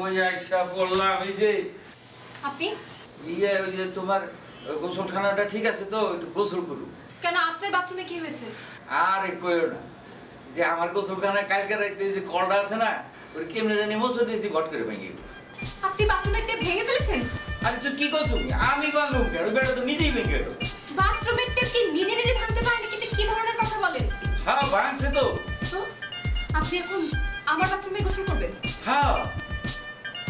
ওই আইসা বললাম এই যে আপনি ওই যে তোমার গোসলখানাটা ঠিক আছে তো, একটু গোসল করু। কেন আপনার বাথরুমে কি হয়েছে? আরে কইও না, যে আমার গোসলখানায় কালকে রাইতে যে কলটা আছে না, ওই কেমনে জানি মোছো দিয়েছি, ঘট করে ভেঙে গেল। আপনি বাথরুমের টেপ ভেঙে ফেলেছেন? আরে তুই কি কর, তুমি আমি বান্ধব কেন, ওই বেটা তো নিজেই ভেঙে গেল। বাথরুমের টেপ কি নিজে নিজে ভাঙতে পারে নাকি? কি ধরনের কথা বলেন? হ্যাঁ ভাঙছে তো। তো আপনি এখন আমার বাথরুমে গোসল করবেন? হ্যাঁ।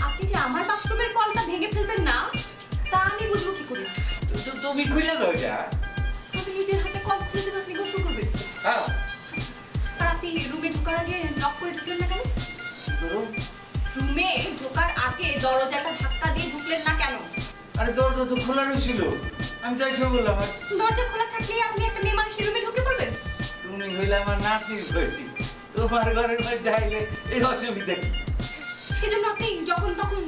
আপনি যে আমার বাথরুমের কলটা ভেঙে ফেলবেন না, তা আমি বুঝবো কি করে? তুমি খুলে দাও যা। আপনি নিজের হাতে কল খুলে দেবেন, আপনি গোসল করবেন? হ্যাঁ। আর আপনি রুমে ঢোকার আগে লক করে ঢুকলেন না কেন? রুমে ঢোকার আগে দরজাটা ধাক্কা দিয়ে ঢুকলেন না কেন? আরে দরজা তো খোলা রয়েছিল, আমি যাই সব বললাম। দরজা খোলা থাকলেই আপনি একটা মেয়ে মানুষের রুমে ঢুকে পড়বেন? তুমি হইলে আমার নাতি হয়েছি, তোমার ঘরের মধ্যে আইলে এই অসুবিধা কি? সেজন্য আপনি যখন তখন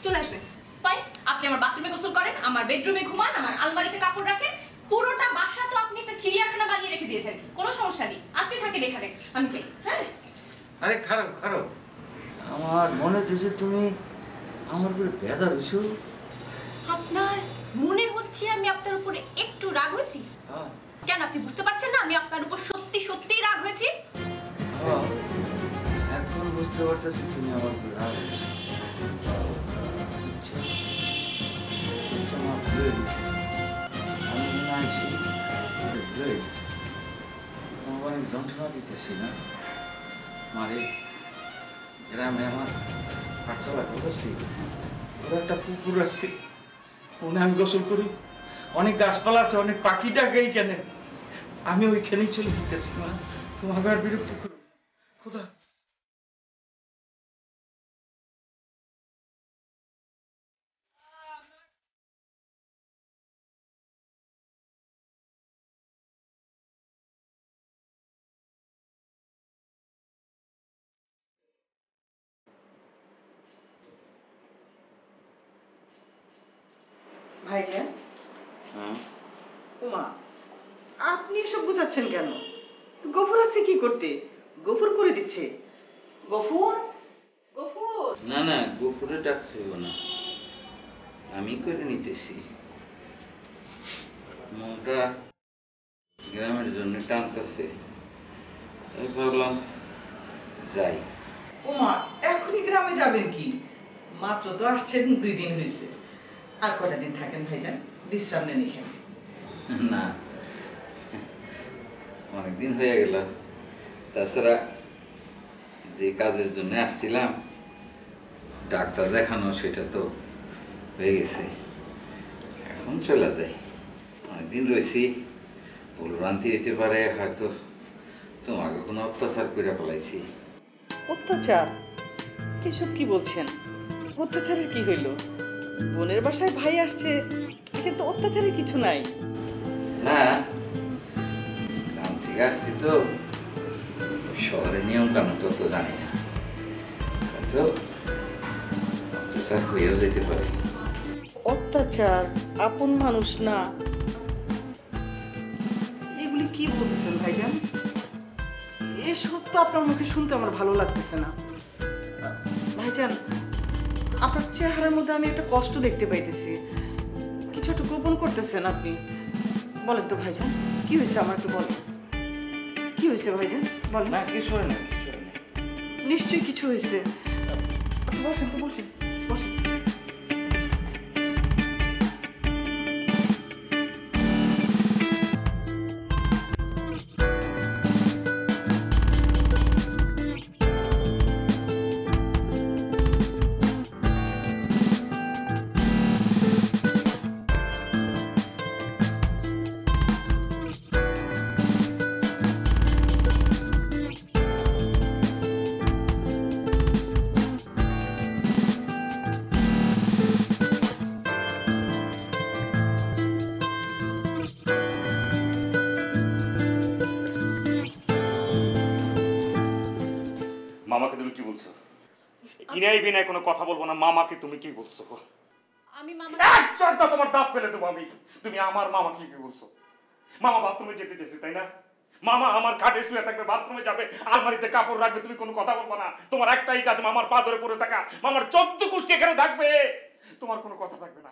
চলে আসবেন। ফাইন, আপনি আমার বাথরুমে গোসল করেন, আমার বেডরুমে ঘুমান, আমার আলমারিতে কাপড় রাখেন, পুরোটা বাসা তো আপনি একটা চিড়িয়াখানা বানিয়ে রেখে দিয়েছেন। কোনো সমস্যা নেই, আপনি থাকেন এখানে, আমি চাই। হ্যাঁ। আরে খারাপ খারাপ, আমার মনে হচ্ছে তুমি আমার উপরে বেদা হয়েছো। আপনার মনে হচ্ছে আমি আপনার উপরে একটু রাগ হয়েছি? কেন আপনি বুঝতে পারছেন না আমি আপনার উপর সত্যি সত্যি রাগ হয়েছি? এখন বুঝতে পারতেছি তুমি আমার উপরে রাগ হয়েছো। আমি না আইসি অনেক যন্ত্রণা দিতেছি না মারে। গ্রামে আমার পাঠশালা করতেছি, ওর একটা পুকুর আছে, ওখানে আমি গোসল করি, অনেক গাছপালা আছে, অনেক পাখি ডাকে এইখানে, আমি ওইখানেই চলে যেতেছি। মা তোমাকে আর বিরক্ত করো খোদা। ভাইজান, ওমা আপনি এসব বুঝাচ্ছেন কেন? গফুর আছে কি করতে? গফুর করে দিচ্ছে। গফুর, গফুর। না না, গোপুরে ডাক হইব না, আমি করে নিতেছি। মনটা গ্রামের জন্য টানতেছে, আমি ভাবলাম যাই। ওমা এখনই গ্রামে যাবেন কি? মাত্র তো আসছেন, 2 দিন হয়েছে। আর কটা দিন থাকেন ভাইজান, বিশ্রাম নেন এখানে। না, অনেকদিন হয়ে গেল। তাছাড়া যে কাজের জন্য আসছিলাম, ডাক্তার দেখানো, সেটা তো হয়ে গেছে, এখন চলে যাই। অনেকদিন রয়েছি, ভুলভ্রান্তি হতে পারে, হয়তো তোমাকে কোনো অত্যাচার করে ফেলাইছি। অত্যাচার? এসব কি বলছেন? অত্যাচারের কি হইল? বোনের বাসায় ভাই আসছে, এখানে তো অত্যাচারের কিছু নাই। না, গ্রাম থেকে আসছি তো, শহরের নিয়ম কানুন তো জানি না, হয়তো অত্যাচার হয়েও যেতে পারে। অত্যাচার? আপন মানুষ না? এগুলি কি বলতেছেন ভাইজান? এসব তো আপনার মুখে শুনতে আমার ভালো লাগতেছে না ভাইজান। আপনার চেহারার মধ্যে আমি একটা কষ্ট দেখতে পাইতেছি, কিছু একটা গোপন করতেছেন আপনি। বলেন তো ভাইজান, কি হয়েছে আমার একটু বলেন। কি হয়েছে ভাইজান বলেন। না কিছু হয় না, কিছু হয় না। নিশ্চয়ই কিছু হয়েছে। আপনি বসেন তো, বসেন বসেন। মামাকে তুমি কি বলছো? ইনাই বিনাই কোনো কথা বলবো না। মামাকে তুমি কি বলছো? আমি মামা চর্দা তোমার দাঁত ফেলে দেবো আমি। তুমি আমার মামাকে কি বলছো? মামা বাথরুমে যেতে চেয়েছে তাই না? মামা আমার খাটে শুয়ে থাকবে, বাথরুমে যাবে, আলমারিতে কাপড় রাখবে, তুমি কোনো কথা বলবা না। তোমার একটাই কাজ মামার পা ধরে পড়ে থাকা, মামার 14 কুষ্টি এখানে থাকবে, তোমার কোনো কথা থাকবে না।